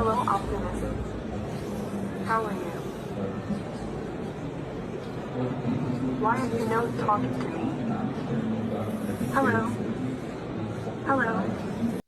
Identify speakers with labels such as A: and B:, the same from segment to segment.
A: Hello, optimism. How are you? Why are you not talking to me? Hello? Hello?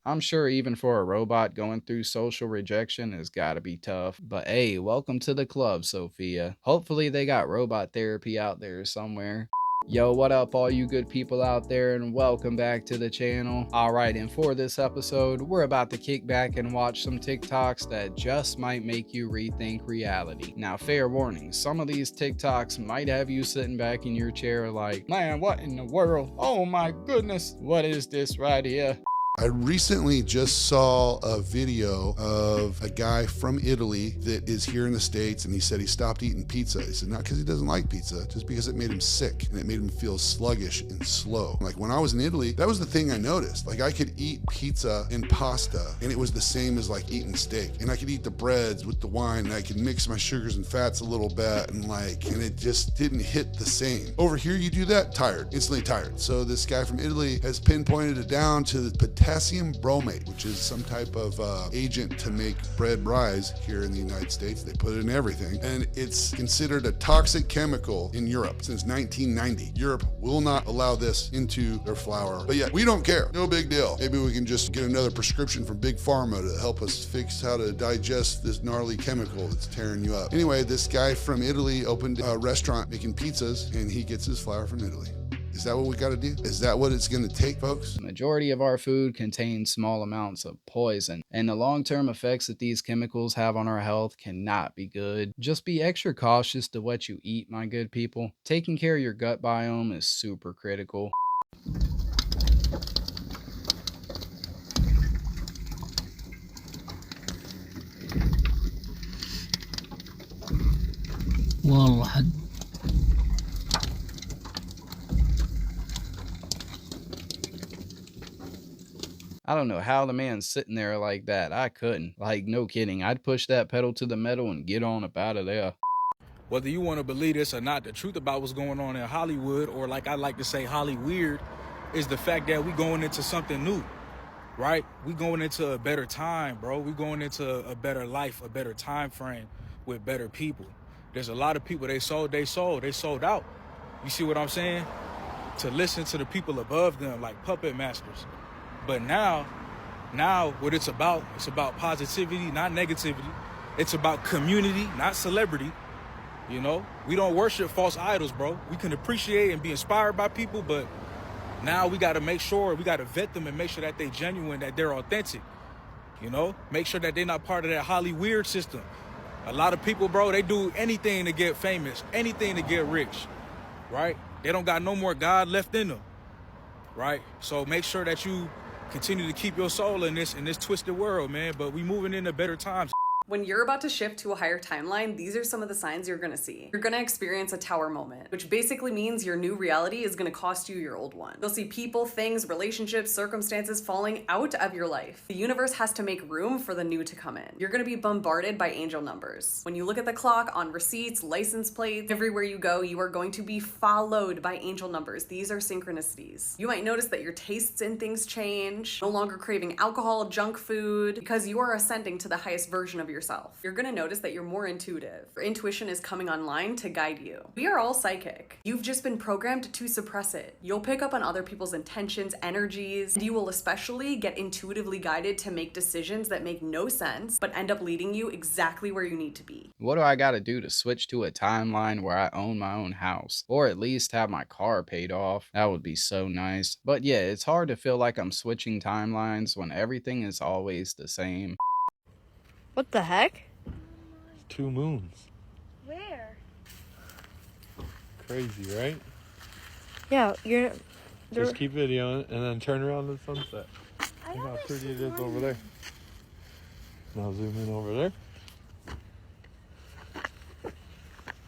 B: I'm sure even for a robot going through social rejection has gotta be tough. But hey, welcome to the club, Sophia. Hopefully they got robot therapy out there somewhere. Yo, what up all you good people out there, and welcome back to the channel. Alright, and for this episode, we're about to kick back and watch some TikToks that just might make you rethink reality. Now, fair warning, some of these TikToks might have you sitting back in your chair like, man, what in the world? Oh my goodness, what is this right here?
C: I recently just saw a video of a guy from Italy that is here in the States, and he said he stopped eating pizza. He said not because he doesn't like pizza, just because it made him sick and it made him feel sluggish and slow. Like when I was in Italy, that was the thing I noticed. Like I could eat pizza and pasta and it was the same as like eating steak. And I could eat the breads with the wine and I could mix my sugars and fats a little bit and it just didn't hit the same. Over here you do that, tired, instantly tired. So this guy from Italy has pinpointed it down to the potassium bromate, which is some type of agent to make bread rise here in the United States. They put it in everything, and it's considered a toxic chemical in Europe since 1990. Europe will not allow this into their flour, but yet we don't care. No big deal. Maybe we can just get another prescription from Big Pharma to help us fix how to digest this gnarly chemical that's tearing you up. Anyway, this guy from Italy opened a restaurant making pizzas, and he gets his flour from Italy. Is that what we got to do? Is that what it's going to take, folks?
B: The majority of our food contains small amounts of poison, and the long-term effects that these chemicals have on our health cannot be good. Just be extra cautious to what you eat, my good people. Taking care of your gut biome is super critical.
D: والله
B: I don't know how the man's sitting there like that. I couldn't. Like, no kidding. I'd push that pedal to the metal and get on up out of there.
E: Whether you want to believe this or not, the truth about what's going on in Hollywood, or like I like to say Hollyweird, is the fact that we going into something new, right? We going into a better time, bro. We going into a better life, a better time frame with better people. There's a lot of people they sold out. You see what I'm saying? To listen to the people above them like puppet masters. But now what it's about positivity, not negativity. It's about community, not celebrity. You know, we don't worship false idols, bro. We can appreciate and be inspired by people, but now we got to make sure, we got to vet them and make sure that they genuine, that they're authentic. You know, make sure that they're not part of that Hollyweird system. A lot of people, bro, they do anything to get famous, anything to get rich, right? They don't got no more God left in them, right? So make sure that you continue to keep your soul in this twisted world, man. But we moving into better times.
F: When you're about to shift to a higher timeline, these are some of the signs you're gonna see. You're gonna experience a tower moment, which basically means your new reality is gonna cost you your old one. You'll see people, things, relationships, circumstances falling out of your life. The universe has to make room for the new to come in. You're gonna be bombarded by angel numbers. When you look at the clock, on receipts, license plates, everywhere you go, you are going to be followed by angel numbers. These are synchronicities. You might notice that your tastes in things change, no longer craving alcohol, junk food, because you are ascending to the highest version of yourself. You're gonna notice that you're more intuitive. Your intuition is coming online to guide you. We are all psychic. You've just been programmed to suppress it. You'll pick up on other people's intentions, energies, and you will especially get intuitively guided to make decisions that make no sense, but end up leading you exactly where you need to be.
B: What do I gotta do to switch to a timeline where I own my own house? Or at least have my car paid off? That would be so nice. But yeah, it's hard to feel like I'm switching timelines when everything is always the same.
G: What the heck?
H: 2 moons.
G: Where?
H: Crazy, right?
G: Yeah, you're...
H: Just keep videoing and then turn around the sunset. Look how pretty it is over there. Now zoom in over there.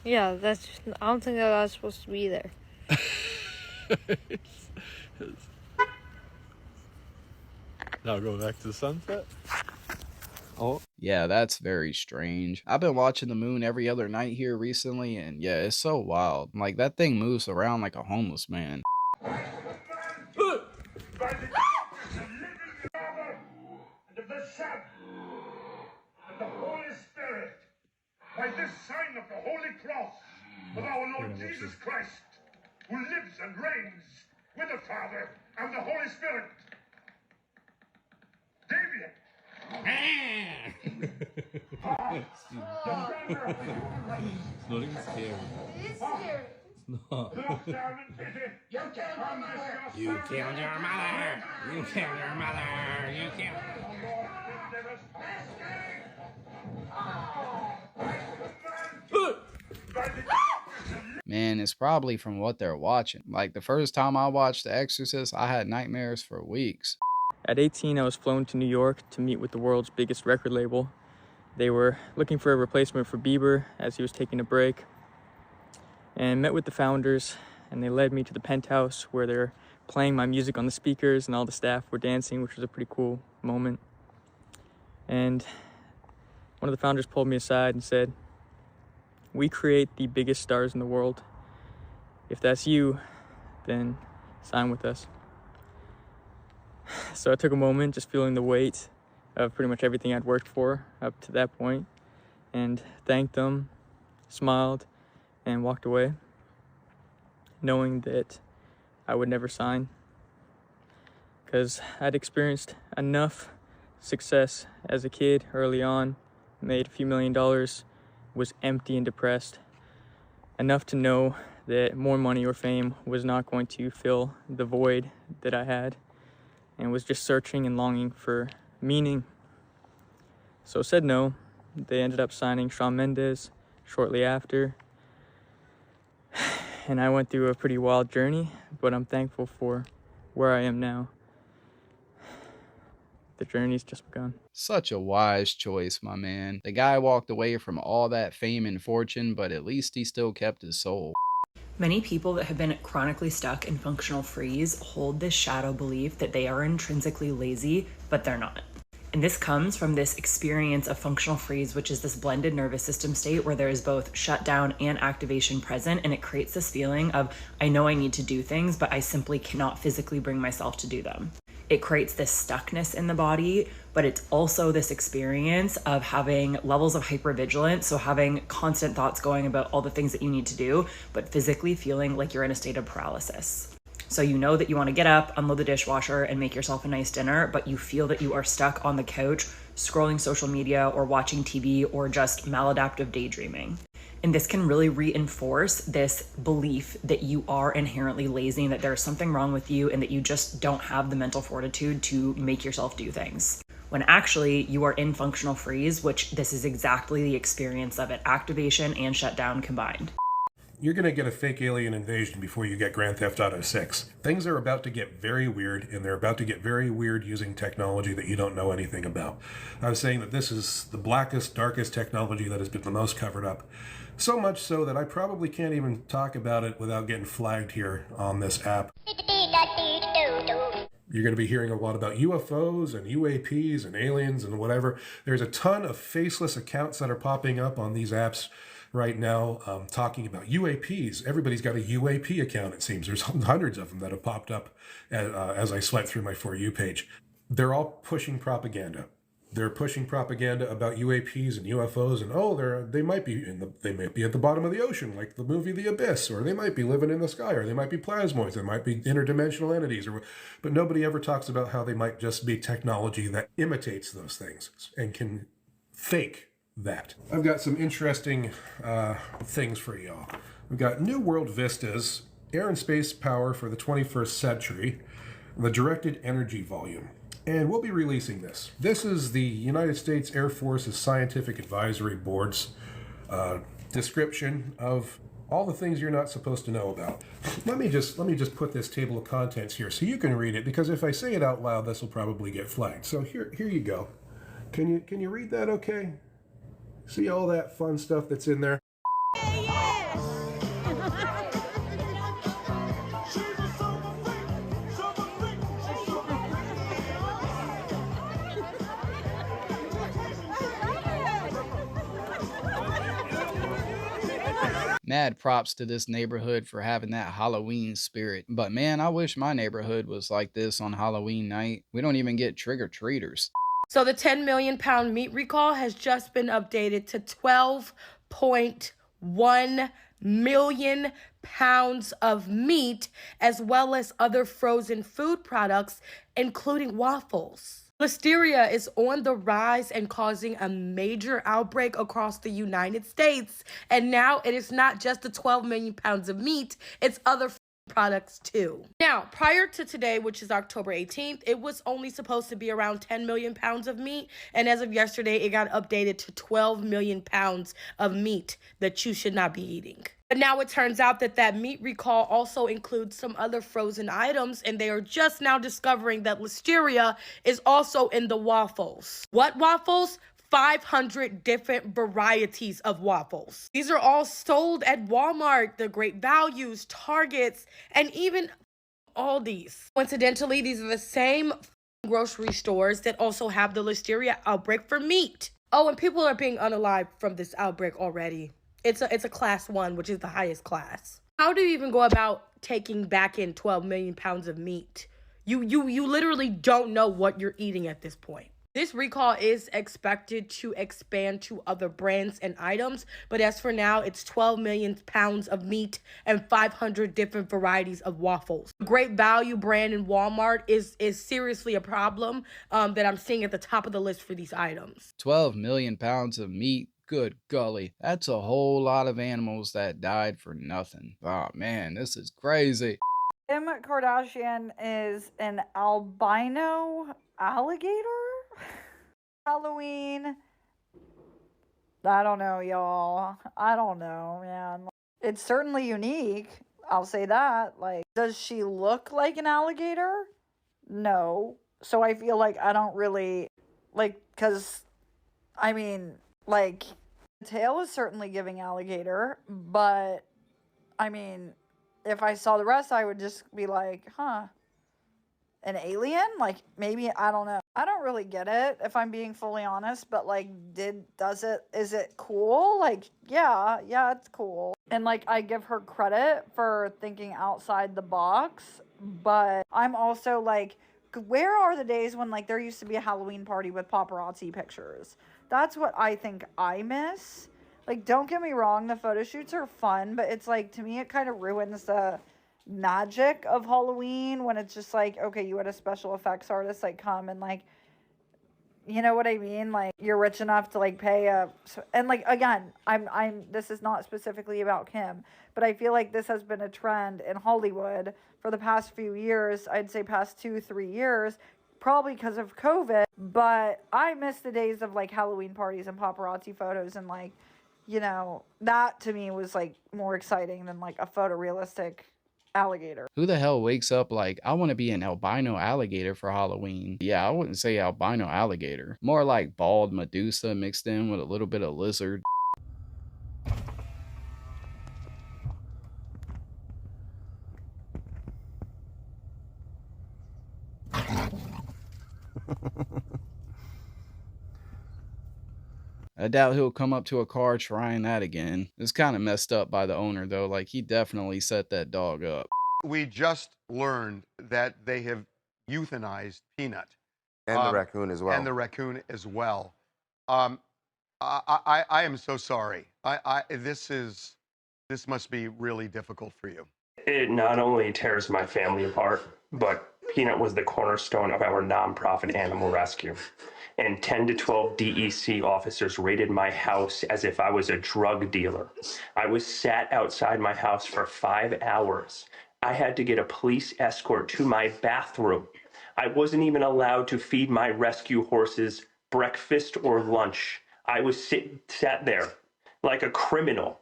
G: Yeah, that's... I don't think that I was supposed to be there.
H: Now go back to the sunset. Oh.
B: Yeah, that's very strange. I've been watching the moon every other night here recently, and yeah, it's so wild. Like, that thing moves around like a homeless man.
D: the Holy Spirit, by this sign of the Holy Cross of our Lord Jesus Christ, who lives and reigns with the Father and the Holy Spirit. David!
I: It's not even scary.
J: It is scary.
I: It's not.
D: You killed my mother!
I: You killed your mother! You killed your mother! You killed...
B: Man, it's probably from what they're watching. Like the first time I watched The Exorcist, I had nightmares for weeks.
K: At 18, I was flown to New York to meet with the world's biggest record label. They were looking for a replacement for Bieber as he was taking a break, and met with the founders, and they led me to the penthouse where they're playing my music on the speakers and all the staff were dancing, which was a pretty cool moment. And one of the founders pulled me aside and said, "We create the biggest stars in the world. If that's you, then sign with us." So I took a moment, just feeling the weight of pretty much everything I'd worked for up to that point, and thanked them, smiled, and walked away, knowing that I would never sign, because I'd experienced enough success as a kid early on, made a few $1,000,000, was empty and depressed, enough to know that more money or fame was not going to fill the void that I had, and was just searching and longing for meaning. So said no. They ended up signing Shawn Mendes shortly after, and I went through a pretty wild journey, but I'm thankful for where I am now. The journey's just begun.
B: Such a wise choice, my man. The guy walked away from all that fame and fortune, but at least he still kept his soul.
L: Many people that have been chronically stuck in functional freeze hold this shadow belief that they are intrinsically lazy, but they're not. And this comes from this experience of functional freeze, which is this blended nervous system state where there is both shutdown and activation present. And it creates this feeling of, I know I need to do things, but I simply cannot physically bring myself to do them. It creates this stuckness in the body, but it's also this experience of having levels of hypervigilance, so having constant thoughts going about all the things that you need to do, but physically feeling like you're in a state of paralysis. So you know that you want to get up, unload the dishwasher, and make yourself a nice dinner, but you feel that you are stuck on the couch, scrolling social media or watching TV or just maladaptive daydreaming. And this can really reinforce this belief that you are inherently lazy and that there's something wrong with you and that you just don't have the mental fortitude to make yourself do things. When actually you are in functional freeze, which this is exactly the experience of it, activation and shutdown combined.
M: You're going to get a fake alien invasion before you get Grand Theft Auto 6. Things are about to get very weird, and they're about to get very weird using technology that you don't know anything about. I was saying that this is the blackest, darkest technology that has been the most covered up. So much so that I probably can't even talk about it without getting flagged here on this app. You're going to be hearing a lot about UFOs and UAPs and aliens and whatever. There's a ton of faceless accounts that are popping up on these apps right now talking about UAPs. Everybody's got a UAP account, it seems. There's hundreds of them that have popped up as I swipe through my For You page. They're all pushing propaganda. They're pushing propaganda about UAPs and UFOs, and they might be at the bottom of the ocean, like the movie The Abyss, or they might be living in the sky, or they might be plasmoids, they might be interdimensional entities, but nobody ever talks about how they might just be technology that imitates those things and can fake that. I've got some interesting things for y'all. We've got New World Vistas, Air and Space Power for the 21st Century, the Directed Energy Volume. And we'll be releasing this. This is the United States Air Force's Scientific Advisory Board's description of all the things you're not supposed to know about. Let me just put this table of contents here so you can read it, because if I say it out loud, this will probably get flagged. So here you go. Can you read that okay? See all that fun stuff that's in there?
B: Mad props to this neighborhood for having that Halloween spirit. But man, I wish my neighborhood was like this on Halloween night. We don't even get trick-or-treaters.
J: So the 10 million pound meat recall has just been updated to 12.1 million pounds of meat, as well as other frozen food products, including waffles. Listeria is on the rise and causing a major outbreak across the United States. And now it is not just the 12 million pounds of meat, it's other products too. Now, prior to today, which is October 18th, it was only supposed to be around 10 million pounds of meat. And as of yesterday, it got updated to 12 million pounds of meat that you should not be eating. But now it turns out that that meat recall also includes some other frozen items, and they are just now discovering that listeria is also in the waffles. What waffles? 500 different varieties of waffles. These are all sold at Walmart, the Great Values, Targets, and even Aldi's. Coincidentally, these are the same grocery stores that also have the listeria outbreak for meat. Oh, and people are being unalived from this outbreak already. It's a class 1, which is the highest class. How do you even go about taking back in 12 million pounds of meat? You literally don't know what you're eating at this point. This recall is expected to expand to other brands and items, but as for now, it's 12 million pounds of meat and 500 different varieties of waffles. Great Value brand in Walmart is seriously a problem that I'm seeing at the top of the list for these items.
B: 12 million pounds of meat. Good golly, that's a whole lot of animals that died for nothing. Oh man, this is crazy.
N: Kim Kardashian is an albino alligator? Halloween. I don't know, y'all. I don't know, man. It's certainly unique. I'll say that. Like, does she look like an alligator? No. So I feel like I don't really, like, because, I mean, like, the tail is certainly giving alligator, but, I mean, if I saw the rest, I would just be like, huh. An alien? Like, maybe, I don't know. I don't really get it, if I'm being fully honest, but, like, is it cool? Like, yeah, it's cool. And, like, I give her credit for thinking outside the box, but I'm also, like, where are the days when, like, there used to be a Halloween party with paparazzi pictures? That's what I think I miss. Like, don't get me wrong, the photo shoots are fun, but it's, like, to me, it kind of ruins the magic of Halloween when it's just like, okay, you had a special effects artist like come and like, you know what I mean, like you're rich enough to like pay and like again, I'm this is not specifically about Kim, but I feel like this has been a trend in Hollywood for the past few years. I'd say past 2-3 years, probably because of COVID, but I miss the days of like Halloween parties and paparazzi photos, and like, you know, that to me was like more exciting than like a photorealistic alligator.
B: Who the hell wakes up like, I want to be an albino alligator for Halloween? Yeah, I wouldn't say albino alligator. More like bald Medusa mixed in with a little bit of lizard. I doubt he'll come up to a car trying that again. It's kind of messed up by the owner though, like he definitely set that dog up.
O: We just learned that they have euthanized Peanut.
P: And the raccoon as well.
O: And the raccoon as well. I am so sorry. This must be really difficult for you.
Q: It not only tears my family apart, but Peanut was the cornerstone of our nonprofit animal rescue. And 10 to 12 DEC officers raided my house as if I was a drug dealer. I was sat outside my house for 5 hours. I had to get a police escort to my bathroom. I wasn't even allowed to feed my rescue horses breakfast or lunch. I was sat there like a criminal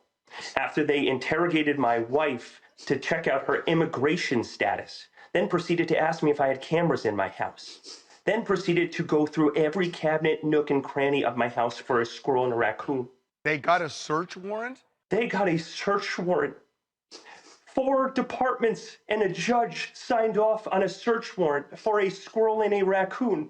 Q: after they interrogated my wife to check out her immigration status, then proceeded to ask me if I had cameras in my house, then proceeded to go through every cabinet, nook, and cranny of my house for a squirrel and a raccoon.
O: They got a search warrant?
Q: They got a search warrant. 4 departments and a judge signed off on a search warrant for a squirrel and a raccoon.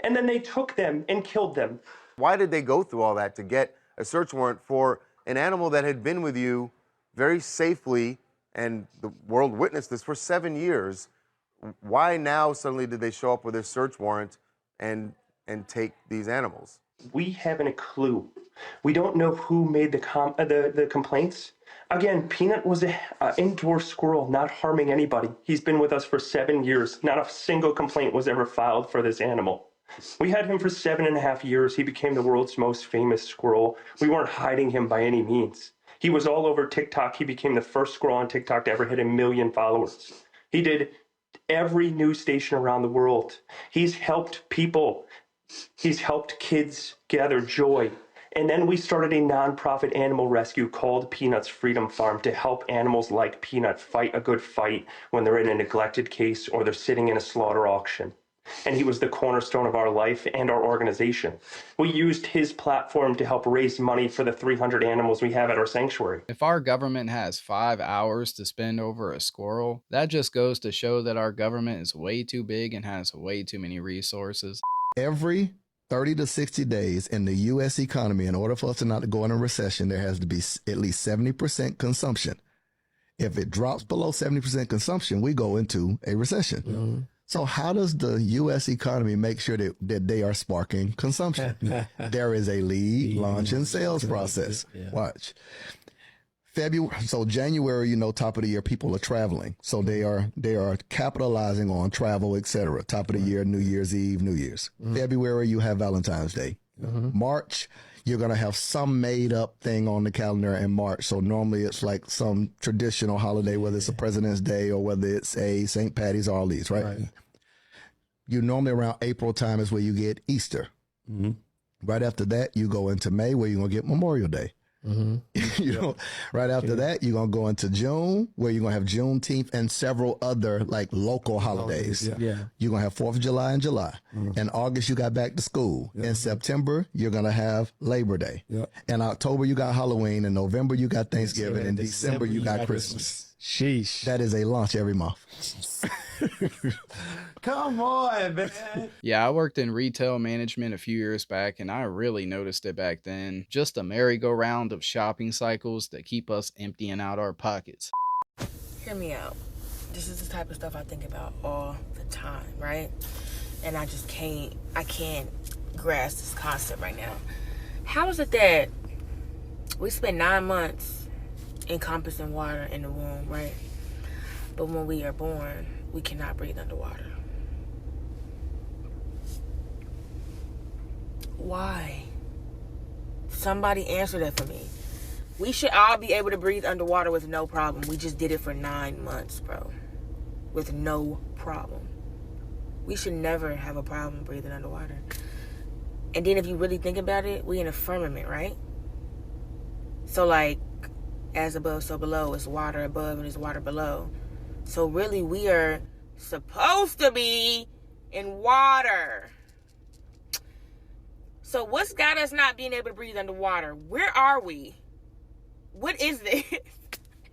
Q: And then they took them and killed them.
P: Why did they go through all that to get a search warrant for an animal that had been with you very safely, and the world witnessed this for 7 years? Why now suddenly did they show up with a search warrant and and take these animals.
Q: We haven't a clue. We don't know who made the complaints. Again, Peanut was an indoor squirrel, not harming anybody. He's been with us for 7 years. Not a single complaint was ever filed for this animal. We had him for 7.5 years. He became the world's most famous squirrel. We weren't hiding him by any means. He was all over TikTok. He became the first squirrel on TikTok to ever hit 1 million followers. He did every news station around the world. He's helped people. He's helped kids gather joy. And then we started a nonprofit animal rescue called Peanut's Freedom Farm to help animals like Peanut fight a good fight when they're in a neglected case or they're sitting in a slaughter auction. And he was the cornerstone of our life and our organization. We used his platform to help raise money for the 300 animals we have at our sanctuary.
B: If our government has 5 hours to spend over a squirrel, that just goes to show that our government is way too big and has way too many resources.
R: Every 30 to 60 days in the U.S. economy, in order for us to not to go in a recession, there has to be at least 70% consumption. If it drops below 70% consumption, we go into a recession. Mm-hmm. So how does the U.S. economy make sure that they are sparking consumption? There is a lead, launch, and sales process. Yeah. Watch. February, so January, top of the year, people are traveling. So they are capitalizing on travel, etc. Top of the year, New Year's Eve, New Year's. Mm-hmm. February, you have Valentine's Day. Mm-hmm. March, you're going to have some made up thing on the calendar in March. So normally it's like some traditional holiday, whether it's a President's Day or whether it's a St. Patty's, all these, right? You normally around April time is where you get Easter. Mm-hmm. Right after that, you go into May where you're going to get Memorial Day. Mm-hmm. Right after that, you're going to go into June where you're going to have Juneteenth and several other like local holidays. You're going to have 4th of July in July. Mm-hmm. In August, you got back to school. In September, you're going to have Labor Day. In October, you got Halloween. In November, you got Thanksgiving. In December, you got Christmas. Sheesh. That is a launch every month.
I: Come on, man.
B: Yeah, I worked in retail management a few years back, and I really noticed it back then. Just a merry-go-round of shopping cycles that keep us emptying out our pockets.
J: Hear me out. This is the type of stuff I think about all the time, right? And I can't grasp this concept right now. How is it that we spend 9 months encompassing water in the womb, right? But when we are born, we cannot breathe underwater. Why? Somebody answer that for me. We should all be able to breathe underwater with no problem. We just did it for 9 months, bro. With no problem. We should never have a problem breathing underwater. And then if you really think about it, we in a firmament, right? So like, as above, so below. It's water above and it's water below. So really, we are supposed to be in water. So what's got us not being able to breathe underwater? Where are we? What is this?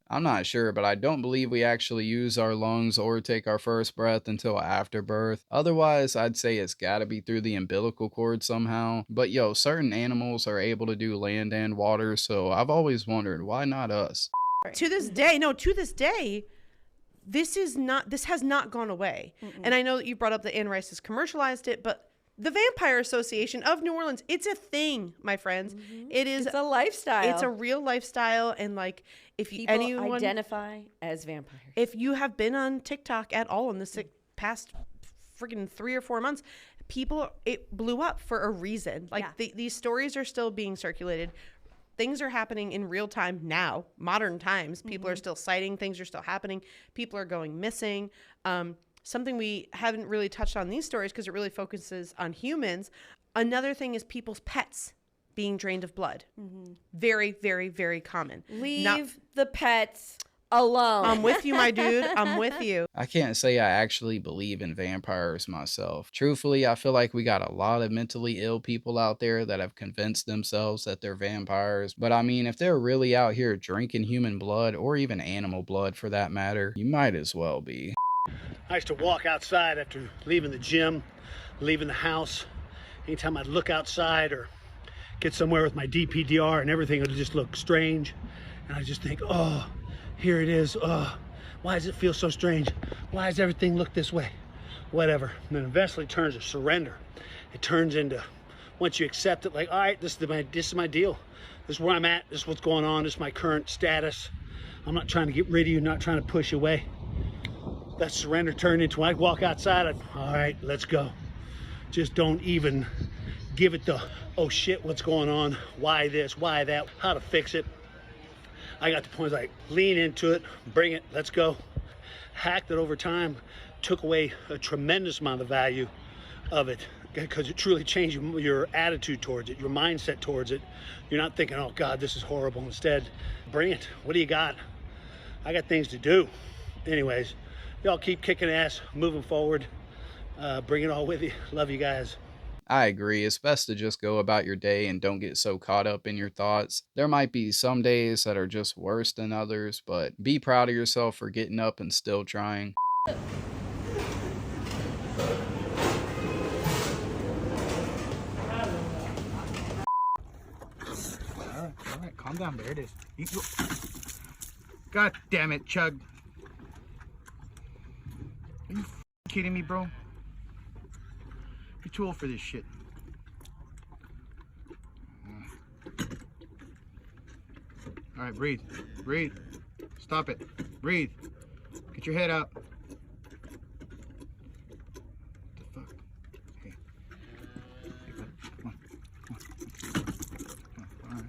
B: I'm not sure, but I don't believe we actually use our lungs or take our first breath until after birth. Otherwise, I'd say it's gotta be through the umbilical cord somehow. But yo, certain animals are able to do land and water, so I've always wondered, why not us?
S: To this day, this has not gone away. Mm-mm. And I know that you brought up that Anne Rice has commercialized it, but the Vampire Association of New Orleans, it's a thing, my friends. Mm-hmm. It's
T: a lifestyle.
S: It's a real lifestyle. And like, if
T: anyone identify as vampires,
S: if you have been on TikTok at all in the past freaking 3 or 4 months, it blew up for a reason. Like these stories are still being circulated. Things are happening in real time now, modern times. People are still sighting. Things are still happening. People are going missing. Something we haven't really touched on these stories because it really focuses on humans. Another thing is people's pets being drained of blood. Mm-hmm. Very, very, very common.
T: Leave the pets alone.
S: I'm with you, my dude. I'm with you.
B: I can't say I actually believe in vampires myself. Truthfully, I feel like we got a lot of mentally ill people out there that have convinced themselves that they're vampires. But I mean, if they're really out here drinking human blood, or even animal blood for that matter, you might as well be.
U: I used to walk outside after leaving the gym, leaving the house. Anytime I'd look outside or get somewhere with my DPDR and everything would just look strange. And I just think, oh, here it is. Oh, why does it feel so strange? Why does everything look this way? whatever. And then eventually turns to surrender. It turns into, once you accept it, like, all right, this is my deal. This is where I'm at. This is what's going on. This is my current status. I'm not trying to get rid of you, not trying to push you away. That surrender turned into, when I walk outside, all right, let's go. Just don't even give it the, oh shit, what's going on? Why this, why that, how to fix it. I got the point, like, lean into it, bring it, let's go. Hacked it over time, took away a tremendous amount of value of it, because it truly changed your attitude towards it, your mindset towards it. You're not thinking, oh God, this is horrible. Instead, bring it. What do you got? I got things to do. Anyways, y'all keep kicking ass, moving forward. Bring it all with you. Love you guys.
B: I agree. It's best to just go about your day and don't get so caught up in your thoughts. There might be some days that are just worse than others, but be proud of yourself for getting up and still trying.
E: All right, calm down. There it is. God damn it, Chug. Are you kidding me, bro? You're too old for this shit. All right, breathe. Breathe. Stop it. Breathe. Get your head out. What the fuck? Hey. Hey, bud. Come on. All right.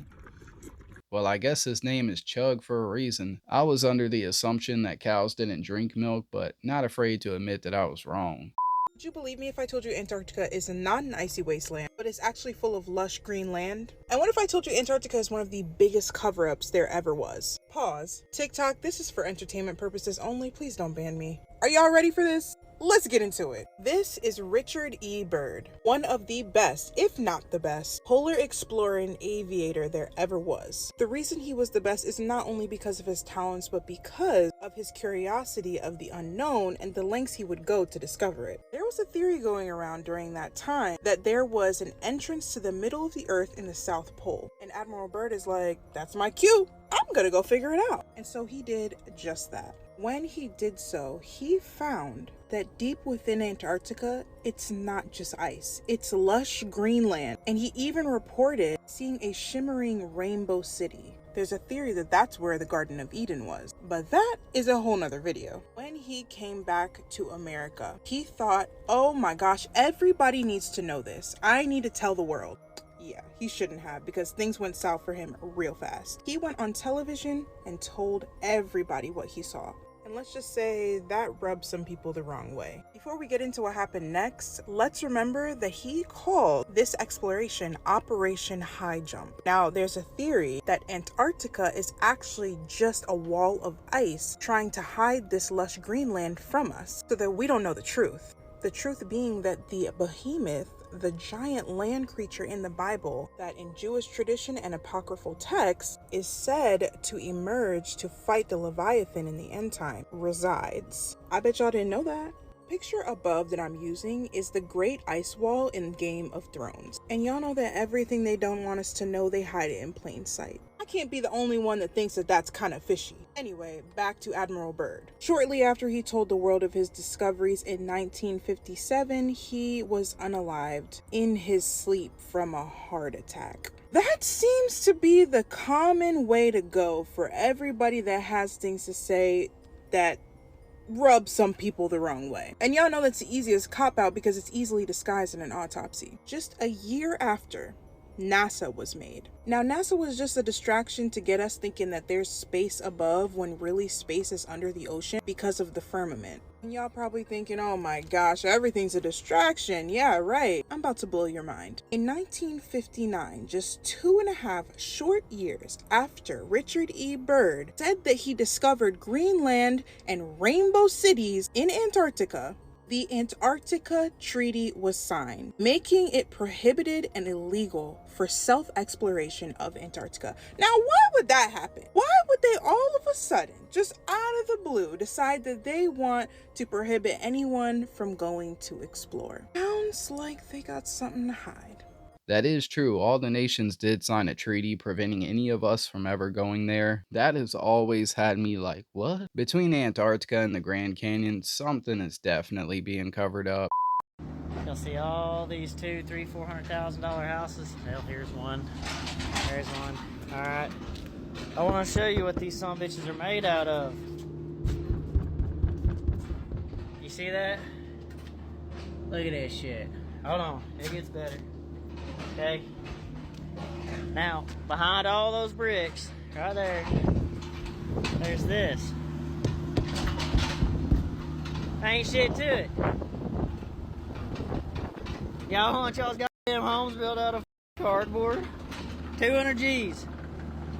B: Well, I guess his name is Chug for a reason. I was under the assumption that cows didn't drink milk, but not afraid to admit that I was wrong.
A: Would you believe me if I told you Antarctica is not an icy wasteland, but it's actually full of lush green land? And what if I told you Antarctica is one of the biggest cover-ups there ever was? Pause. TikTok, this is for entertainment purposes only. Please don't ban me. Are y'all ready for this? Let's get into it. This is Richard E. Byrd, one of the best, if not the best, polar explorer and aviator there ever was. The reason he was the best is not only because of his talents, but because of his curiosity of the unknown and the lengths he would go to discover it. There was a theory going around during that time that there was an entrance to the middle of the earth in the South Pole. And Admiral Byrd is like, that's my cue. I'm gonna go figure it out. And so he did just that. When he did so, he found that deep within Antarctica, it's not just ice, it's lush green land. And he even reported seeing a shimmering rainbow city. There's a theory that that's where the Garden of Eden was, but that is a whole nother video. When he came back to America, he thought, oh my gosh, everybody needs to know this. I need to tell the world. Yeah, he shouldn't have, because things went south for him real fast. He went on television and told everybody what he saw. And let's just say that rubbed some people the wrong way. Before we get into what happened next, let's remember that he called this exploration Operation High Jump. Now, there's a theory that Antarctica is actually just a wall of ice trying to hide this lush Greenland from us so that we don't know the truth. The truth being that the behemoth, the giant land creature in the Bible that in Jewish tradition and apocryphal texts is said to emerge to fight the Leviathan in the end time, resides. I bet y'all didn't know that. Picture above that I'm using is the Great Ice Wall in Game of Thrones. And y'all know that everything they don't want us to know, they hide it in plain sight. I can't be the only one that thinks that that's kind of fishy. Anyway, back to Admiral Byrd. Shortly after he told the world of his discoveries in 1957, he was unalived in his sleep from a heart attack. That seems to be the common way to go for everybody that has things to say that rub some people the wrong way. And y'all know that's the easiest cop-out because it's easily disguised in an autopsy. Just a year after, NASA was made. Now, NASA was just a distraction to get us thinking that there's space above when really space is under the ocean because of the firmament. And y'all probably thinking, oh my gosh, everything's a distraction. Yeah, right. I'm about to blow your mind. In 1959, just 2.5 short years after Richard E. Byrd said that he discovered Greenland and rainbow cities in Antarctica, the Antarctica Treaty was signed, making it prohibited and illegal for self-exploration of Antarctica. Now, why would that happen? Why would they all of a sudden, just out of the blue, decide that they want to prohibit anyone from going to explore? Sounds like they got something to hide.
B: That is true. All the nations did sign a treaty preventing any of us from ever going there. That has always had me like, what? Between Antarctica and the Grand Canyon, something is definitely being covered up.
C: You'll see all these $200,000, $300,000, $400,000 houses. Hell, here's one. There's one. All right. I want to show you what these son bitches are made out of. You see that? Look at this shit. Hold on. It gets better. Okay. Now, behind all those bricks, right there, there's this. Ain't shit to it. Y'all want y'all's goddamn homes built out of cardboard? 200 G's.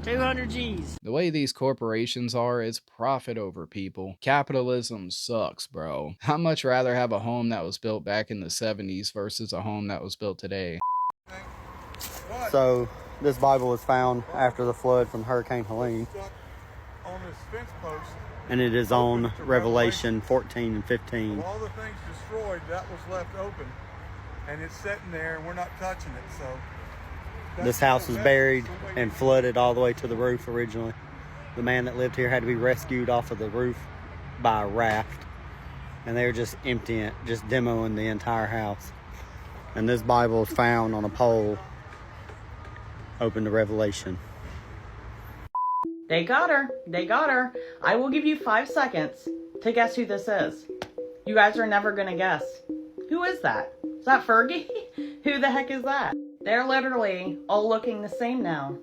C: 200 G's.
B: The way these corporations are is profit over people. Capitalism sucks, bro. I'd much rather have a home that was built back in the 70s versus a home that was built today.
V: So, this Bible was found after the flood from Hurricane Helene.
H: On this fence post.
V: And it is on Revelation 14 and 15.
H: Well, all the things destroyed, that was left open. And it's sitting there and we're not touching it, so.
V: This house was buried and flooded all the way to the roof originally. The man that lived here had to be rescued off of the roof by a raft. And they were just emptying it, just demoing the entire house. And this Bible was found on a pole, open to Revelation.
W: They got her. They got her. I will give you 5 seconds to guess who this is. You guys are never going to guess. Who is that? Is that Fergie? Who the heck is that? They're literally all looking the same now.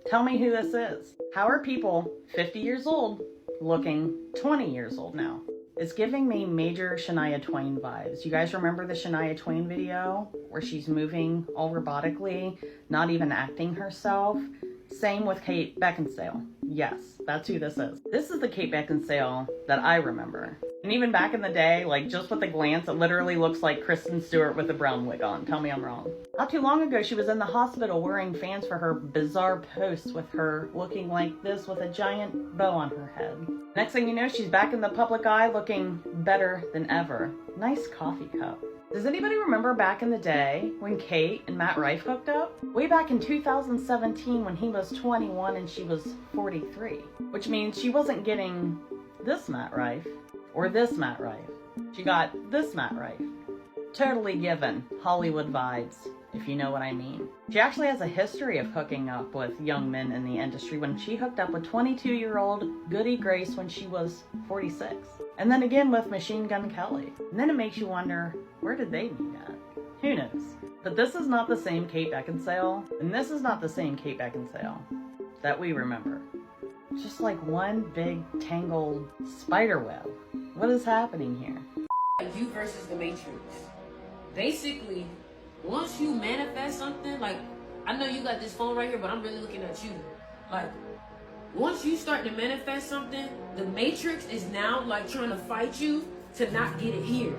W: Tell me who this is. How are people 50 years old looking 20 years old now? It's giving me major Shania Twain vibes. You guys remember the Shania Twain video where she's moving all robotically, not even acting herself? Same with Kate Beckinsale. Yes, that's who this is. This is the Kate Beckinsale that I remember. And even back in the day, like just with a glance, it literally looks like Kristen Stewart with a brown wig on. Tell me I'm wrong. Not too long ago, she was in the hospital wearing fans for her bizarre posts with her looking like this with a giant bow on her head. Next thing you know, she's back in the public eye looking better than ever. Nice coffee cup. Does anybody remember back in the day when Kate and Matt Rife hooked up? Way back in 2017 when he was 21 and she was 43. Which means she wasn't getting this Matt Rife or this Matt Rife. She got this Matt Rife. Totally given Hollywood vibes, if you know what I mean. She actually has a history of hooking up with young men in the industry when she hooked up with 22-year-old Goody Grace when she was 46. And then again with Machine Gun Kelly. And then it makes you wonder, where did they meet at? Who knows? But this is not the same Kate Beckinsale, and this is not the same Kate Beckinsale that we remember. It's just like one big tangled spider web. What is happening here?
X: You versus the Matrix. Basically, once you manifest something, like, I know you got this phone right here, but I'm really looking at you. Like, once you start to manifest something, the Matrix is now like trying to fight you to not get it here.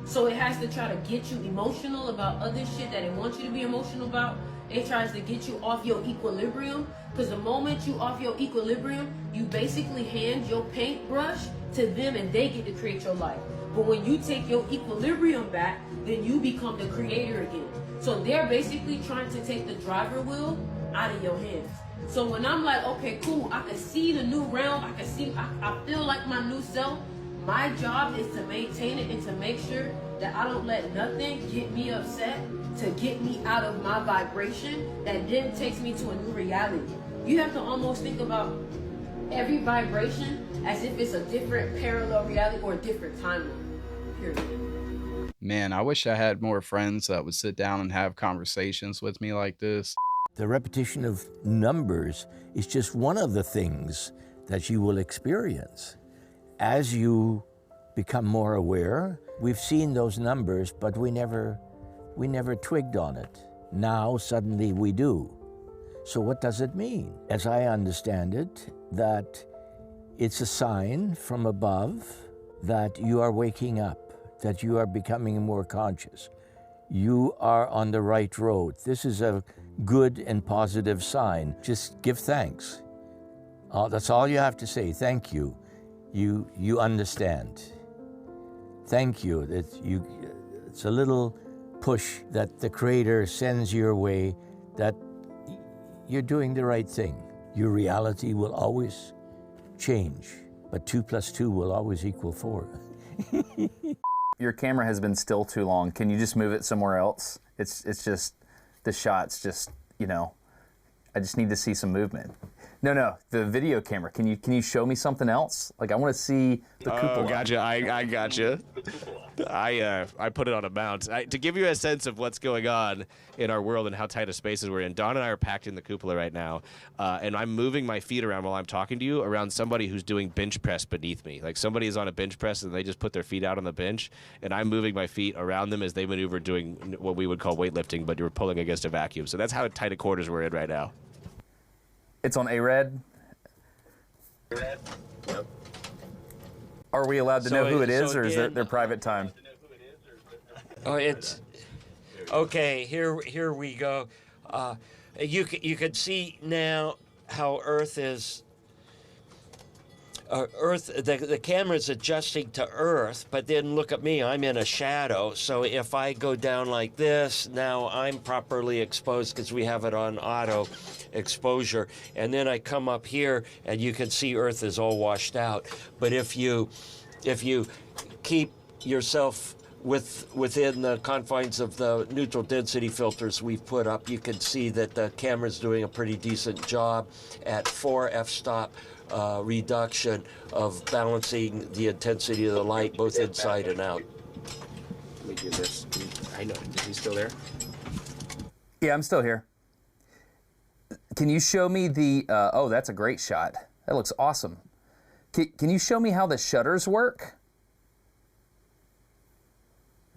X: So it has to try to get you emotional about other shit that it wants you to be emotional about. It tries to get you off your equilibrium, because the moment you off your equilibrium, you basically hand your paintbrush to them and they get to create your life. But when you take your equilibrium back, then you become the creator again. So they're basically trying to take the driver wheel out of your hands. So when I'm like, okay, cool, I can see the new realm, I feel like my new self. My job is to maintain it and to make sure that I don't let nothing get me upset, to get me out of my vibration that then takes me to a new reality. You have to almost think about every vibration as if it's a different parallel reality or a different timeline, period.
B: Man, I wish I had more friends that would sit down and have conversations with me like this.
Y: The repetition of numbers is just one of the things that you will experience. As you become more aware, we've seen those numbers, but we never twigged on it. Now, suddenly we do. So what does it mean? As I understand it, that it's a sign from above that you are waking up, that you are becoming more conscious. You are on the right road. This is a good and positive sign. Just give thanks. That's all you have to say. Thank you. You understand. Thank you. It's a little push that the Creator sends your way, that you're doing the right thing. Your reality will always change, but 2 + 2 will always equal 4.
D: Your camera has been still too long. Can you just move it somewhere else? It's just, the shot's just, you know, I just need to see some movement. No, the video camera. Can you show me something else? Like, I want to see the cupola.
F: Oh, gotcha. I gotcha. I put it on a mount to give you a sense of what's going on in our world and how tight of spaces we're in. Dawn and I are packed in the cupola right now, and I'm moving my feet around while I'm talking to you around somebody who's doing bench press beneath me. Like, somebody is on a bench press and they just put their feet out on the bench, and I'm moving my feet around them as they maneuver doing what we would call weightlifting, but you're pulling against a vacuum. So that's how tight of quarters we're in right now.
D: It's on ARED?
F: Yep.
D: Are we allowed to know who it is, or is it their private time?
G: Oh, it's okay. Here we go. You can see now how Earth is. The camera's adjusting to Earth, but then look at me. I'm in a shadow. So if I go down like this, now I'm properly exposed because we have it on auto exposure. And then I come up here, and you can see Earth is all washed out. But if you keep yourself within the confines of the neutral density filters we've put up, you can see that the camera's doing a pretty decent job at 4 f-stop reduction of balancing the intensity of the light both inside and out.
F: Let me do this. I know. Is he still there?
D: Yeah, I'm still here. Can you show me the... oh, that's a great shot. That looks awesome. Can you show me how the shutters work?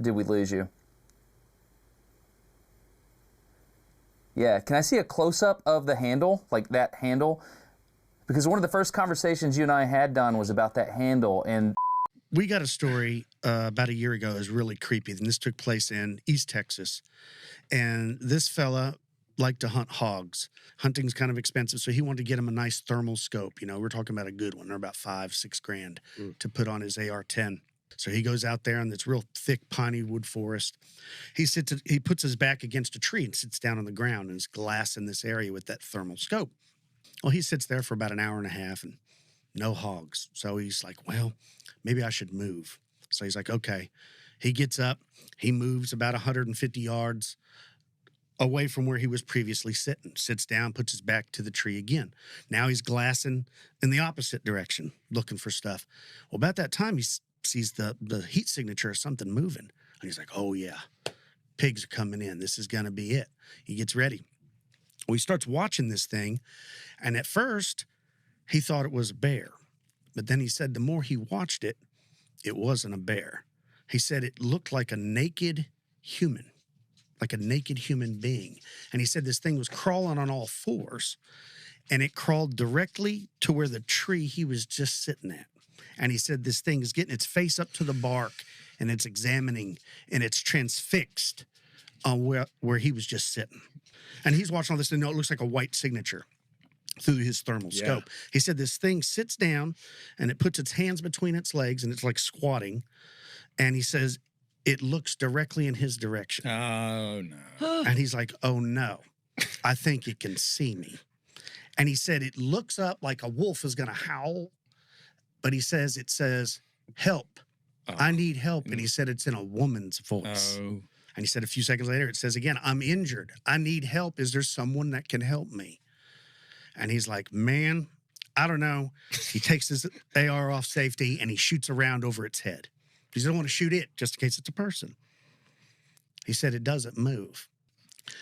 D: Did we lose you? Yeah, can I see a close-up of the handle? Like that handle? Because one of the first conversations you and I had, Don, was about that handle, and...
K: We got a story about a year ago that was really creepy, and this took place in East Texas. And this fella liked to hunt hogs. Hunting's kind of expensive, so he wanted to get him a nice thermal scope. You know, we're talking about a good one. They're about $5-6 grand to put on his AR-10. So he goes out there in this real thick piney wood forest. He puts his back against a tree and sits down on the ground, and there's glass in this area with that thermal scope. Well, he sits there for about an hour and a half and no hogs. So he's like, well, maybe I should move. So he's like, okay. He gets up, he moves about 150 yards away from where he was previously sitting, sits down, puts his back to the tree again. Now he's glassing in the opposite direction, looking for stuff. Well, about that time, he sees the heat signature of something moving. And he's like, oh yeah, pigs are coming in. This is gonna be it. He gets ready. Well, he starts watching this thing, and at first, he thought it was a bear. But then he said the more he watched it, it wasn't a bear. He said it looked like a naked human being. And he said this thing was crawling on all fours, and it crawled directly to where the tree he was just sitting at. And he said this thing is getting its face up to the bark, and it's examining, and it's transfixed on where he was just sitting. And he's watching all this, and it looks like a white signature through his thermal scope. He said this thing sits down, and it puts its hands between its legs, and it's like squatting. And he says it looks directly in his direction.
E: Oh, no.
K: And he's like, oh, no, I think it can see me. And he said it looks up like a wolf is going to howl, but he says it says, help. I need help. And he said it's in a woman's voice. Oh. And he said a few seconds later, it says again, I'm injured. I need help. Is there someone that can help me? And he's like, man, I don't know. He takes his AR off safety and he shoots around over its head. He doesn't want to shoot it just in case it's a person. He said it doesn't move.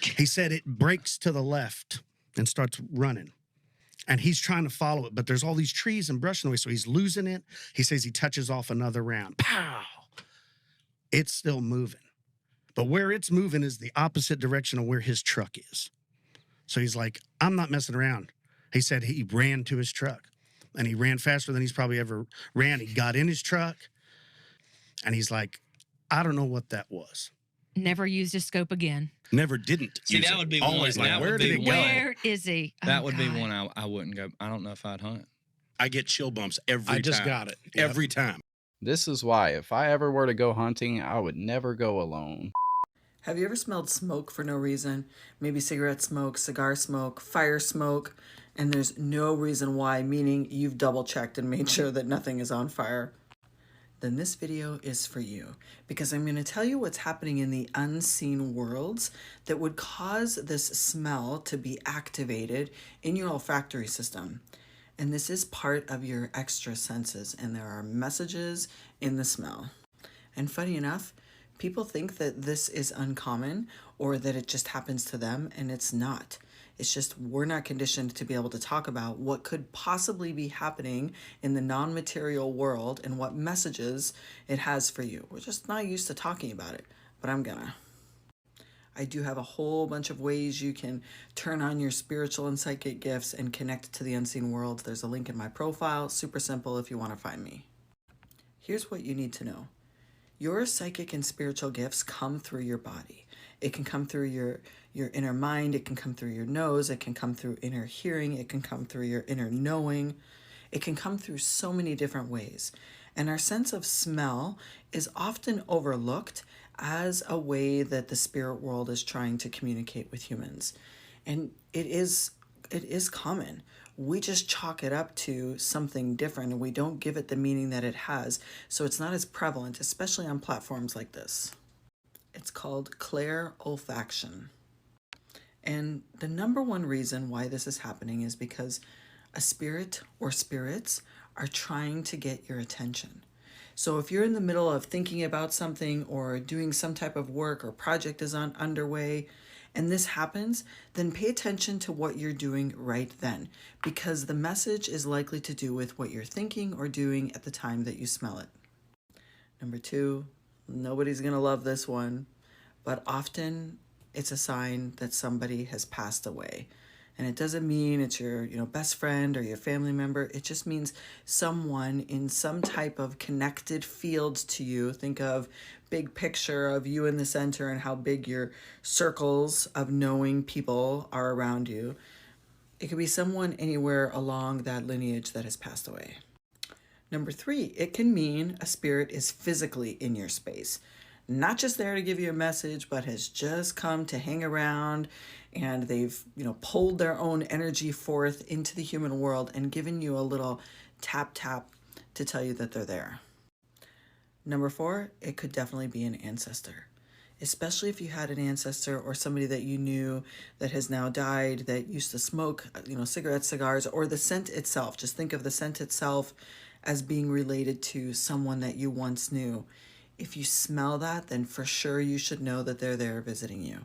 K: He said it breaks to the left and starts running. And he's trying to follow it, but there's all these trees and brush in the way, so he's losing it. He says he touches off another round. Pow! It's still moving. But where it's moving is the opposite direction of where his truck is. So he's like, I'm not messing around. He said he ran to his truck, and he ran faster than he's probably ever ran. He got in his truck, and he's like, I don't know what that was.
L: Never used a scope again.
K: Never didn't.
Z: See, that would be
K: always
Z: one.
K: like, where did it go?
L: Where is he?
Z: That would be one I wouldn't go. I don't know if I'd hunt.
K: I get chill bumps every time.
Z: I just got it.
K: Every time.
B: This is why if I ever were to go hunting, I would never go alone.
M: Have you ever smelled smoke for no reason? Maybe cigarette smoke, cigar smoke, fire smoke, and there's no reason why, meaning you've double checked and made sure that nothing is on fire? Then this video is for you, because I'm going to tell you what's happening in the unseen worlds that would cause this smell to be activated in your olfactory system. And this is part of your extra senses, and there are messages in the smell. And funny enough, people think that this is uncommon or that it just happens to them, and it's not. It's just we're not conditioned to be able to talk about what could possibly be happening in the non-material world and what messages it has for you. We're just not used to talking about it, but I'm gonna. I do have a whole bunch of ways you can turn on your spiritual and psychic gifts and connect to the unseen world. There's a link in my profile, super simple if you want to find me. Here's what you need to know. Your psychic and spiritual gifts come through your body. It can come through your inner mind. It can come through your nose. It can come through inner hearing. It can come through your inner knowing. It can come through so many different ways. And our sense of smell is often overlooked as a way that the spirit world is trying to communicate with humans. And it is common. We just chalk it up to something different and we don't give it the meaning that it has. So it's not as prevalent, especially on platforms like this. It's called clairolfaction. And the number one reason why this is happening is because a spirit or spirits are trying to get your attention. So if you're in the middle of thinking about something or doing some type of work or project is underway, and this happens, then pay attention to what you're doing right then, because the message is likely to do with what you're thinking or doing at the time that you smell it. Number two, nobody's gonna love this one, but often it's a sign that somebody has passed away. And it doesn't mean it's your best friend or your family member. It just means someone in some type of connected field to you. Think of big picture of you in the center and how big your circles of knowing people are around you. It could be someone anywhere along that lineage that has passed away. Number three, it can mean a spirit is physically in your space. Not just there to give you a message, but has just come to hang around, and they've pulled their own energy forth into the human world and given you a little tap to tell you that they're there. Number four, it could definitely be an ancestor, especially if you had an ancestor or somebody that you knew that has now died that used to smoke cigarettes, cigars, or the scent itself. Just think of the scent itself as being related to someone that you once knew. If you smell that, then for sure you should know that they're there visiting you.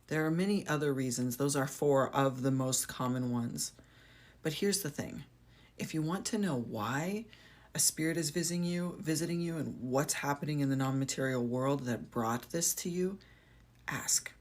M: There are many other reasons. Those are four of the most common ones. But here's the thing. If you want to know why a spirit is visiting you and what's happening in the non-material world that brought this to you, ask.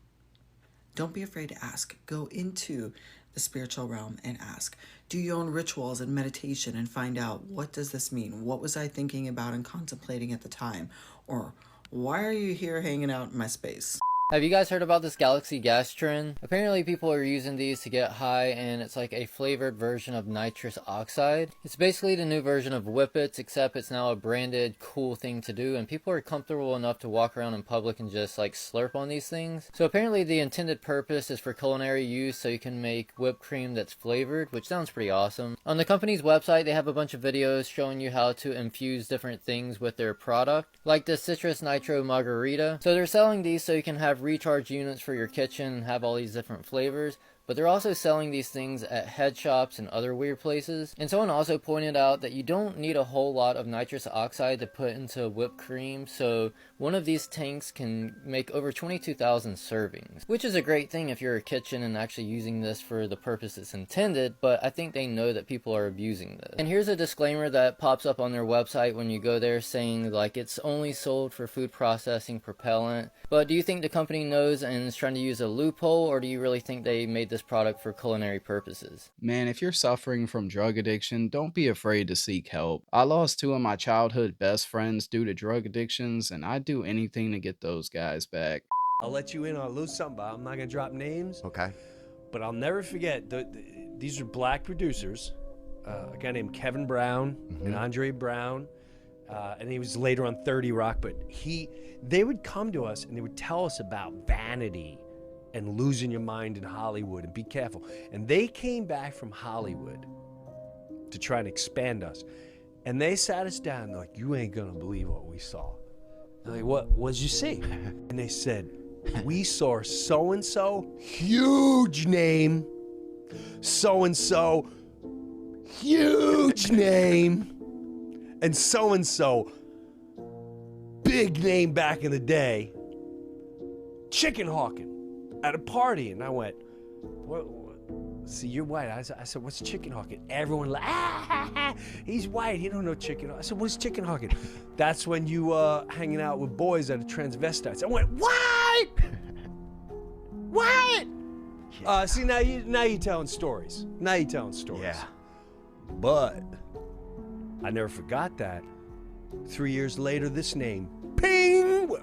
M: Don't be afraid to ask. Go into the spiritual realm and ask. Do your own rituals and meditation and find out, what does this mean? What was I thinking about and contemplating at the time? Or why are you here hanging out in my space?
N: Have you guys heard about this galaxy gas trend? Apparently people are using these to get high, and it's like a flavored version of nitrous oxide. It's basically the new version of Whippets, except it's now a branded cool thing to do, and people are comfortable enough to walk around in public and just like slurp on these things. So apparently the intended purpose is for culinary use, so you can make whipped cream that's flavored, which sounds pretty awesome. On the company's website, they have a bunch of videos showing you how to infuse different things with their product, like the citrus nitro margarita. So they're selling these so you can have recharge units for your kitchen and have all these different flavors, but they're also selling these things at head shops and other weird places. And someone also pointed out that you don't need a whole lot of nitrous oxide to put into whipped cream, so one of these tanks can make over 22,000 servings, which is a great thing if you're a kitchen and actually using this for the purpose it's intended, but I think they know that people are abusing this. And here's a disclaimer that pops up on their website when you go there saying like it's only sold for food processing propellant. But do you think the company knows and is trying to use a loophole, or do you really think they made this product for culinary purposes?
B: Man, if you're suffering from drug addiction, don't be afraid to seek help. I lost two of my childhood best friends due to drug addictions, and I'd do anything to get those guys back.
O: I'll let you in on a little something, but I'm not gonna drop names.
P: Okay.
O: But I'll never forget, these are black producers, a guy named Kevin Brown and Andre Brown. and he was later on 30 Rock, but they would come to us and they would tell us about vanity and losing your mind in Hollywood and be careful. And they came back from Hollywood to try and expand us. And they sat us down and they're like, you ain't gonna believe what we saw. I'm like, what did you see? And they said, we saw so-and-so, huge name, so-and-so, huge name, and so-and-so, big name back in the day, chicken hawking at a party. And I went, what? See, you're white. I said, what's chicken hawking? Everyone laughed. He's white. He don't know chicken. I said, what's chicken hawking? That's when you hanging out with boys that are transvestites. I went, what? What? See, now you telling stories. Now you telling stories.
D: Yeah.
O: But I never forgot that. 3 years later, this name, ping.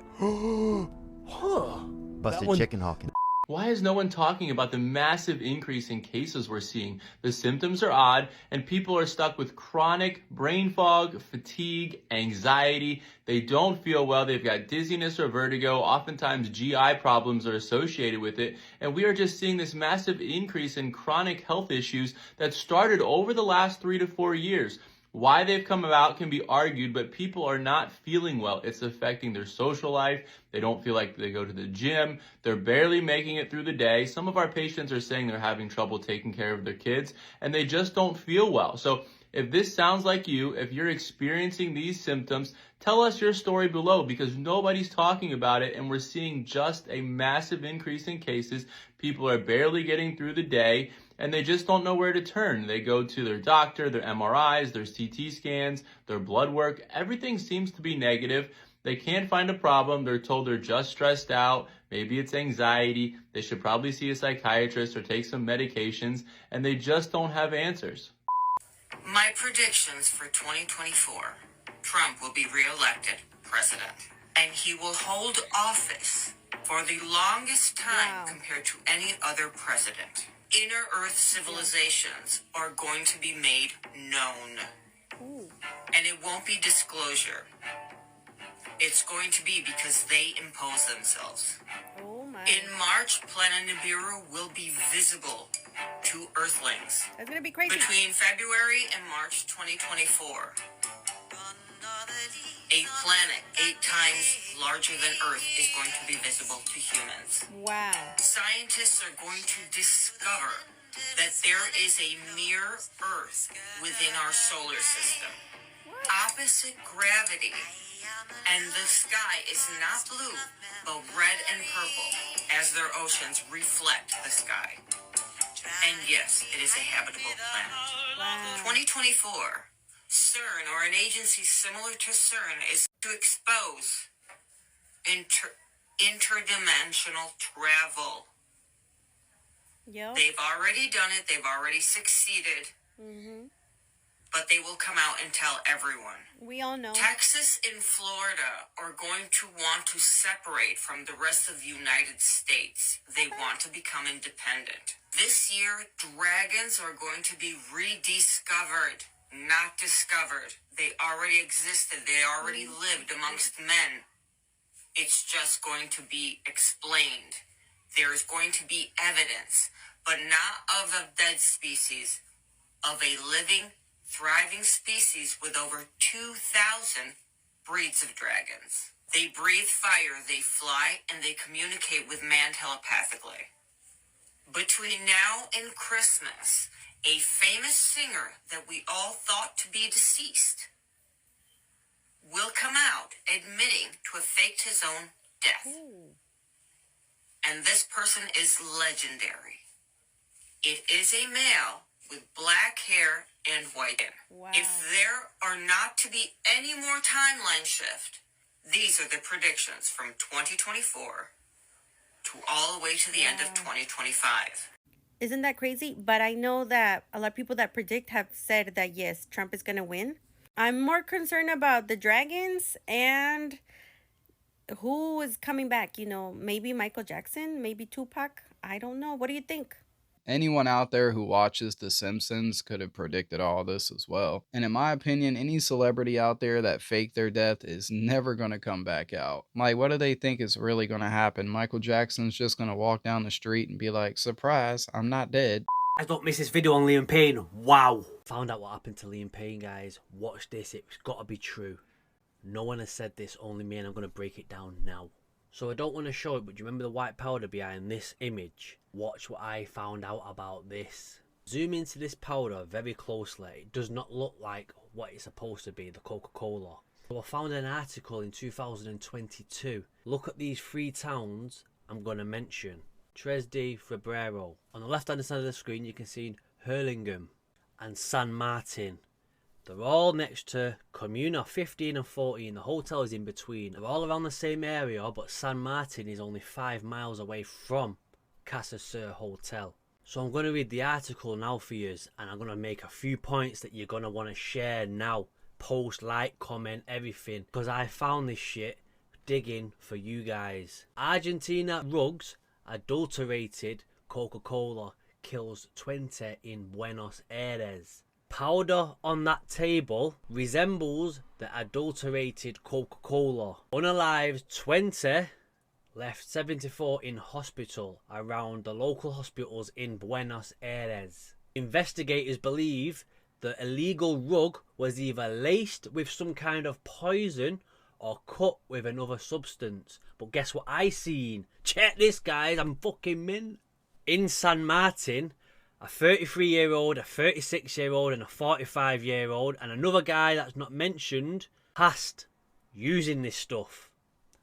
O: Huh.
I: Busted chicken hawking.
J: Why is no one talking about the massive increase in cases we're seeing? The symptoms are odd, and people are stuck with chronic brain fog, fatigue, anxiety. They don't feel well. They've got dizziness or vertigo. Oftentimes GI problems are associated with it. And we are just seeing this massive increase in chronic health issues that started over the last 3 to 4 years. Why they've come about can be argued, but people are not feeling well. It's affecting their social life. They don't feel like they go to the gym. They're barely making it through the day. Some of our patients are saying they're having trouble taking care of their kids, and they just don't feel well. So if this sounds like you, if you're experiencing these symptoms, tell us your story below, because nobody's talking about it, and we're seeing just a massive increase in cases. People are barely getting through the day, and they just don't know where to turn. They go to their doctor, their MRIs, their CT scans, their blood work. Everything seems to be negative. They can't find a problem. They're told they're just stressed out. Maybe it's anxiety. They should probably see a psychiatrist or take some medications, and they just don't have answers.
P: My predictions for 2024. Trump will be reelected president, and he will hold office for the longest time compared to any other president. Inner Earth civilizations are going to be made known. And it won't be disclosure. It's going to be because they impose themselves. In March, Planet Nibiru will be visible to Earthlings.
S: That's gonna be crazy.
P: Between February and March 2024. A planet 8 times larger than Earth is going to be visible to humans.
S: Wow.
P: Scientists are going to discover that there is a mirror Earth within our solar system. Opposite gravity. And the sky is not blue, but red and purple, as their oceans reflect the sky. And yes, it is a habitable planet. 2024. CERN, or an agency similar to CERN, is to expose interdimensional travel.
S: Yep.
P: They've already done it. They've already succeeded. But they will come out and tell everyone.
S: We all know.
P: Texas and Florida are going to want to separate from the rest of the United States. They want to become independent. This year, dragons are going to be rediscovered. Not discovered. They already existed. They already lived amongst men. It's just going to be explained. There is going to be evidence, but not of a dead species, of a living, thriving species with over 2,000 breeds of dragons. They breathe fire, they fly, and they communicate with man telepathically. Between now and Christmas, a famous singer that we all thought to be deceased will come out admitting to have faked his own death. And this person is legendary. It is a male with black hair and white hair. If there are not to be any more timeline shift, these are the predictions from 2024 to all the way to the end of 2025.
S: Isn't that crazy? But I know that a lot of people that predict have said that yes, Trump is going to win. I'm more concerned about the dragons and who is coming back. You know, maybe Michael Jackson, maybe Tupac. I don't know. What do you think?
B: Anyone out there who watches The Simpsons could have predicted all this as well. And in my opinion, any celebrity out there that faked their death is never going to come back out. Like, what do they think is really going to happen? Michael Jackson's just going to walk down the street and be like, surprise, I'm not dead.
A: I don't miss this video on Liam Payne. Wow. Found out what happened to Liam Payne, guys. Watch this. It's got to be true. No one has said this, only me, and I'm going to break it down now. So I don't want to show it, but do you remember the white powder behind this image? Watch what I found out about this. Zoom into this powder very closely. It does not look like what it's supposed to be, the Coca-Cola. So I found an article in 2022. Look at these 3 towns I'm going to mention. Tres de Febrero. On the left hand side of the screen you can see Hurlingham and San Martin. They're all next to Comuna 15 and 14. The hotel is in between. They're all around the same area, but San Martin is only 5 miles away from Casa Sur Hotel. So I'm going to read the article now for you, and I'm going to make a few points that you're going to want to share now. Post, like, comment, everything. Because I found this shit digging for you guys. Argentina rugs adulterated Coca-Cola kills 20 in Buenos Aires. Powder on that table resembles the adulterated Coca-Cola. Unalive 20, left 74 in hospital around the local hospitals in Buenos Aires. Investigators believe the illegal rug was either laced with some kind of poison or cut with another substance. But guess what I seen? Check this, guys, I'm fucking mint. In San Martin, a 33-year-old, a 36-year-old and a 45-year-old and another guy that's not mentioned passed using this stuff.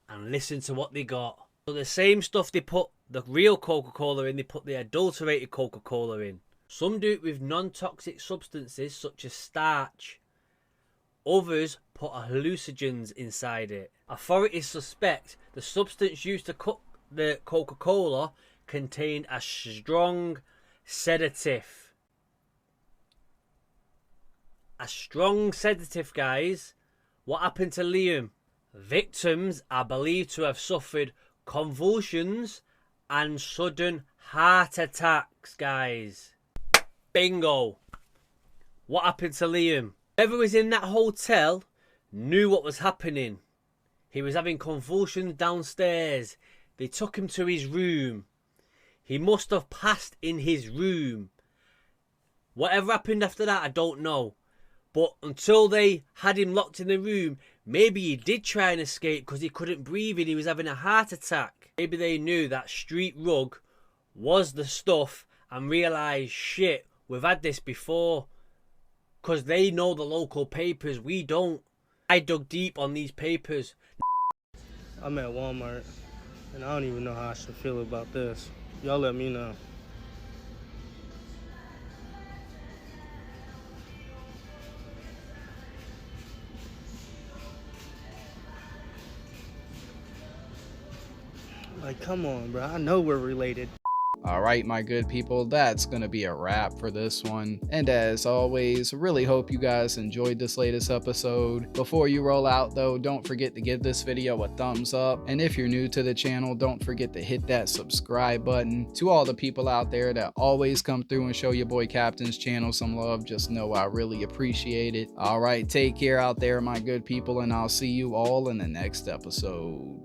A: And listen to what they got. So the same stuff they put the real Coca-Cola in, they put the adulterated Coca-Cola in. Some do it with non-toxic substances such as starch. Others put hallucinogens inside it. Authorities suspect the substance used to cook the Coca-Cola contained a strong sedative. A strong sedative, guys. What happened to Liam? Victims are believed to have suffered convulsions and sudden heart attacks, guys. Bingo. What happened to Liam? Whoever was in that hotel knew what was happening. He was having convulsions downstairs. They took him to his room. He must have passed in his room. Whatever happened after that, I don't know. But until they had him locked in the room, maybe he did try and escape because he couldn't breathe and he was having a heart attack. Maybe they knew that street rug was the stuff and realised, shit, we've had this before. Because they know the local papers, we don't. I dug deep on these papers.
I: I'm at Walmart, and I don't even know how I should feel about this. Y'all let me know. Like, come on, bro. I know we're related.
B: Alright, my good people, that's gonna be a wrap for this one. And as always, really hope you guys enjoyed this latest episode. Before you roll out though, don't forget to give this video a thumbs up. And if you're new to the channel, don't forget to hit that subscribe button. To all the people out there that always come through and show your boy Captain's channel some love, just know I really appreciate it. Alright, take care out there, my good people, and I'll see you all in the next episode.